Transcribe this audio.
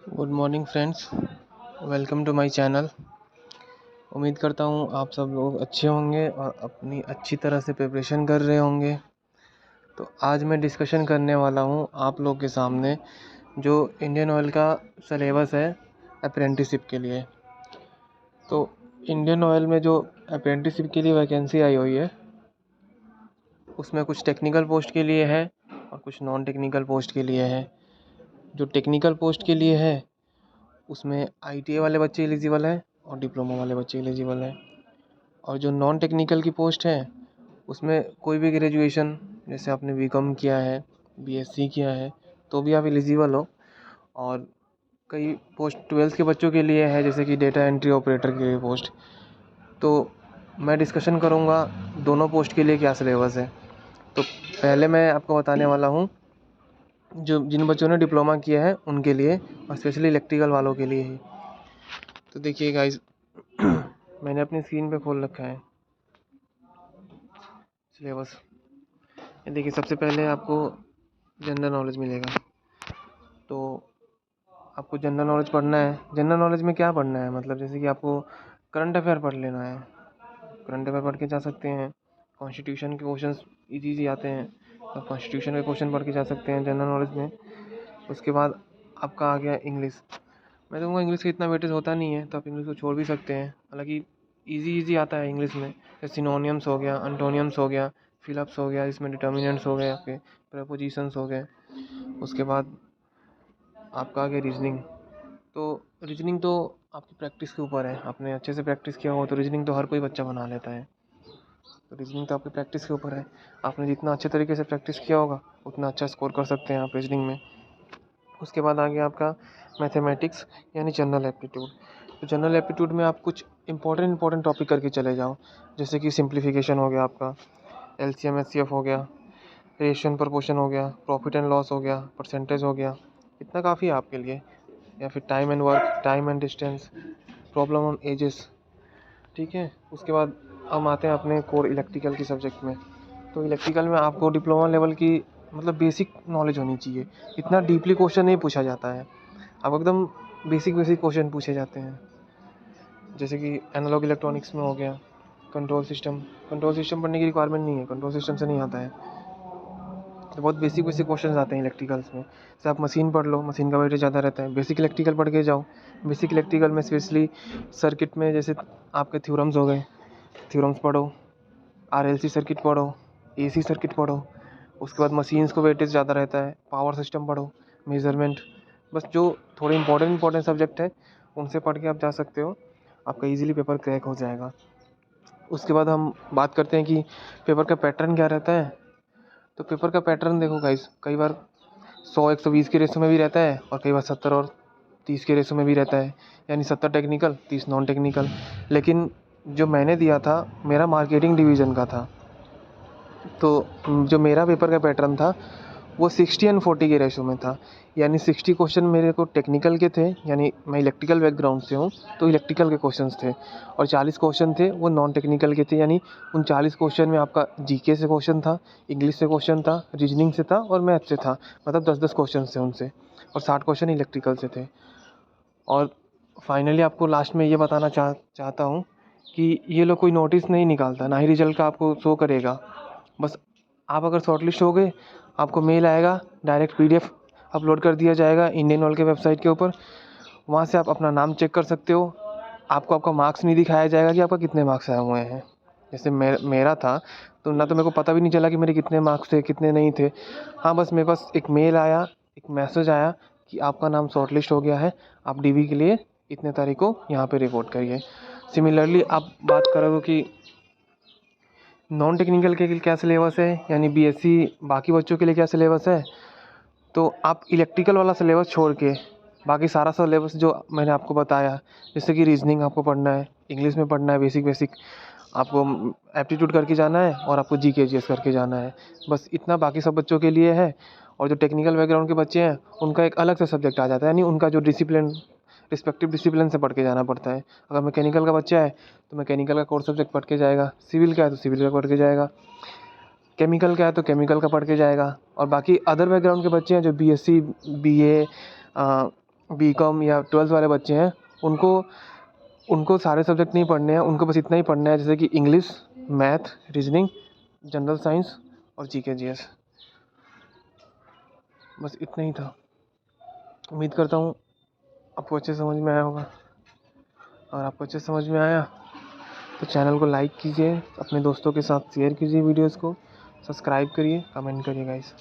Good morning friends, welcome to my channel. उम्मीद करता हूँ आप सब लोग अच्छे होंगे और अपनी अच्छी तरह से प्रिपरेशन कर रहे होंगे। तो आज मैं डिस्कशन करने वाला हूँ आप लोग के सामने जो इंडियन ऑयल का सिलेबस है अप्रेंटिसशिप के लिए। तो इंडियन ऑयल में जो अप्रेंटिसशिप के लिए वैकेंसी आई हुई है उसमें कुछ टेक्निकल पोस्ट के लिए है और कुछ नॉन टेक्निकल पोस्ट के लिए है। जो टेक्निकल पोस्ट के लिए है उसमें ITA वाले बच्चे एलिजिबल हैं और डिप्लोमा वाले बच्चे एलिजिबल हैं। और जो नॉन टेक्निकल की पोस्ट है उसमें कोई भी ग्रेजुएशन, जैसे आपने बीकॉम किया है, BSc किया है, तो भी आप एलिजिबल हो। और कई पोस्ट 12th के बच्चों के लिए है, जैसे कि डेटा एंट्री ऑपरेटर के लिए पोस्ट। तो मैं डिस्कशन करूँगा दोनों पोस्ट के लिए क्या सिलेबस है। तो पहले मैं आपको बताने वाला हूँ जो जिन बच्चों ने डिप्लोमा किया है उनके लिए, और स्पेशली इलेक्ट्रिकल वालों के लिए ही। तो देखिए गाइस, मैंने अपनी स्क्रीन पे खोल रखा है सिलेबस। ये देखिए, सबसे पहले आपको जनरल नॉलेज मिलेगा। तो आपको जनरल नॉलेज पढ़ना है। जनरल नॉलेज में क्या पढ़ना है, मतलब जैसे कि आपको करंट अफेयर पढ़ लेना है। करंट अफेयर पढ़ के जा सकते हैं। कॉन्स्टिट्यूशन के क्वेश्चंस इजी आते हैं, तो कॉन्स्टिट्यूशन के क्वेश्चन पढ़ के जा सकते हैं जनरल नॉलेज में। उसके बाद आपका आ गया इंग्लिश। मैं तो कहूँगा इंग्लिश का इतना वेटेज होता नहीं है, तो आप इंग्लिश को छोड़ भी सकते हैं। हालांकि इजी आता है इंग्लिश में, जैसे सिनोनियम्स हो गया, एंटोनियम्स हो गया, फिलअप्स हो गया, इसमें डिटर्मिनेंट्स हो गए, आपके प्रपोजिशंस हो गए। उसके बाद आपका आ गया रीजनिंग। तो रीजनिंग तो आपकी प्रैक्टिस के ऊपर है। आपने अच्छे से प्रैक्टिस किया हो तो रीजनिंग तो हर कोई बच्चा बना लेता है। तो रीजनिंग तो आपकी प्रैक्टिस के ऊपर है। आपने जितना अच्छे तरीके से प्रैक्टिस किया होगा उतना अच्छा स्कोर कर सकते हैं आप रीजनिंग में। उसके बाद आ गया आपका मैथमेटिक्स यानी जनरल एप्टीट्यूड। तो जनरल एप्टीट्यूड में आप कुछ इंपॉर्टेंट टॉपिक करके चले जाओ, जैसे कि सिंप्लीफिकेशन हो गया, आपका LCM HCF हो गया, रेशियो प्रोपोर्शन हो गया, प्रॉफिट एंड लॉस हो गया, परसेंटेज हो गया। इतना काफ़ी है आपके लिए। या फिर time and work, time and distance, problem on edges. ठीक है। उसके बाद हम आते हैं अपने कोर इलेक्ट्रिकल के सब्जेक्ट में। तो इलेक्ट्रिकल में आपको डिप्लोमा लेवल की मतलब बेसिक नॉलेज होनी चाहिए। इतना डीपली क्वेश्चन नहीं पूछा जाता है, अब एकदम बेसिक क्वेश्चन पूछे जाते हैं। जैसे कि एनालॉग इलेक्ट्रॉनिक्स में हो गया कंट्रोल सिस्टम पढ़ने की रिक्वायरमेंट नहीं है, कंट्रोल सिस्टम से नहीं आता है। तो बहुत बेसिक क्वेश्चन आते हैं इलेक्ट्रिकल्स में। जैसे आप मशीन पढ़ लो, मशीन का वेटेज ज़्यादा रहता है। बेसिक इलेक्ट्रिकल पढ़ के जाओ। बेसिक इलेक्ट्रिकल में स्पेशली सर्किट में जैसे आपके थ्योरम्स हो गए, थ्योरम्स पढ़ो। RLC सर्किट पढ़ो, AC सर्किट पढ़ो। उसके बाद मशीन्स को वेटेज ज़्यादा रहता है, पावर सिस्टम पढ़ो, मेजरमेंट। बस जो थोड़े इंपॉर्टेंट सब्जेक्ट है उनसे पढ़ के आप जा सकते हो, आपका इजीली पेपर क्रैक हो जाएगा। उसके बाद हम बात करते हैं कि पेपर का पैटर्न क्या रहता है। तो पेपर का पैटर्न देखो गाइस, कई बार 100-120 के रेशो में भी रहता है और कई बार 70 और 30 के रेशो में भी रहता है, यानी 70 टेक्निकल 30 नॉन टेक्निकल। लेकिन जो मैंने दिया था मेरा मार्केटिंग डिवीज़न का था, तो जो मेरा पेपर का पैटर्न था वो 60-40 के रेशो में था। यानी 60 क्वेश्चन मेरे को टेक्निकल के थे, यानी मैं इलेक्ट्रिकल बैकग्राउंड से हूँ तो इलेक्ट्रिकल के क्वेश्चंस थे। और 40 क्वेश्चन थे वो नॉन टेक्निकल के थे, यानी उन 40 क्वेश्चन में आपका GK से क्वेश्चन था, इंग्लिश से क्वेश्चन था, रीजनिंग से था और मैथ से था। मतलब 10-10 क्वेश्चन थे उनसे, और 60 क्वेश्चन इलेक्ट्रिकल से थे। और फाइनली आपको लास्ट में ये बताना चाहता हूँ कि ये लोग कोई नोटिस नहीं निकालता, ना ही रिजल्ट का आपको शो करेगा। बस आप अगर शॉर्टलिस्ट हो गए, आपको मेल आएगा, डायरेक्ट PDF अपलोड कर दिया जाएगा इंडियन ऑयल के वेबसाइट के ऊपर। वहाँ से आप अपना नाम चेक कर सकते हो। आपको आपका मार्क्स नहीं दिखाया जाएगा कि आपका कितने मार्क्स आए हुए हैं। जैसे मेरा था, तो ना तो मेरे को पता भी नहीं चला कि मेरे कितने मार्क्स थे कितने नहीं थे। हाँ, बस मेरे पास एक मेल आया, एक मैसेज आया कि आपका नाम शॉर्टलिस्ट हो गया है, आप DV के लिए इतने तारीख को यहाँ पे रिपोर्ट करिए। सिमिलरली आप बात करोगे कि नॉन टेक्निकल के लिए क्या सिलेबस है, यानी BSc बाकी बच्चों के लिए क्या सिलेबस है, तो आप इलेक्ट्रिकल वाला सिलेबस छोड़ के बाकी सारा सिलेबस जो मैंने आपको बताया, जैसे कि रीजनिंग आपको पढ़ना है, इंग्लिश में पढ़ना है, बेसिक आपको एप्टीट्यूड करके जाना है, और आपको GK GS करके जाना है। बस इतना बाकी सब बच्चों के लिए है। और जो टेक्निकल बैकग्राउंड के बच्चे हैं उनका एक अलग से सब्जेक्ट आ जाता है, यानी उनका जो डिसिप्लिन रिस्पेक्टिव डिसिप्लिन से पढ़ के जाना पड़ता है। अगर मैकेनिकल का बच्चा है तो मैकेनिकल का कोर सब्जेक्ट पढ़ के जाएगा, सिविल का है तो सिविल का पढ़ के जाएगा, केमिकल का है तो केमिकल का पढ़ के जाएगा। और बाकी अदर बैकग्राउंड के बच्चे हैं जो BSc BA बीकॉम या 12th वाले बच्चे हैं उनको उनको सारे सब्जेक्ट नहीं पढ़ने हैं, उनको बस इतना ही पढ़ना है जैसे कि English, math, reasoning, general science और जीके जीएस, बस इतना ही था। उम्मीद करता हूँ आपको अच्छे समझ में आया होगा। और आपको अच्छे समझ में आया तो चैनल को लाइक कीजिए, अपने दोस्तों के साथ शेयर कीजिए वीडियोस को, सब्सक्राइब करिए, कमेंट करिए गाइस।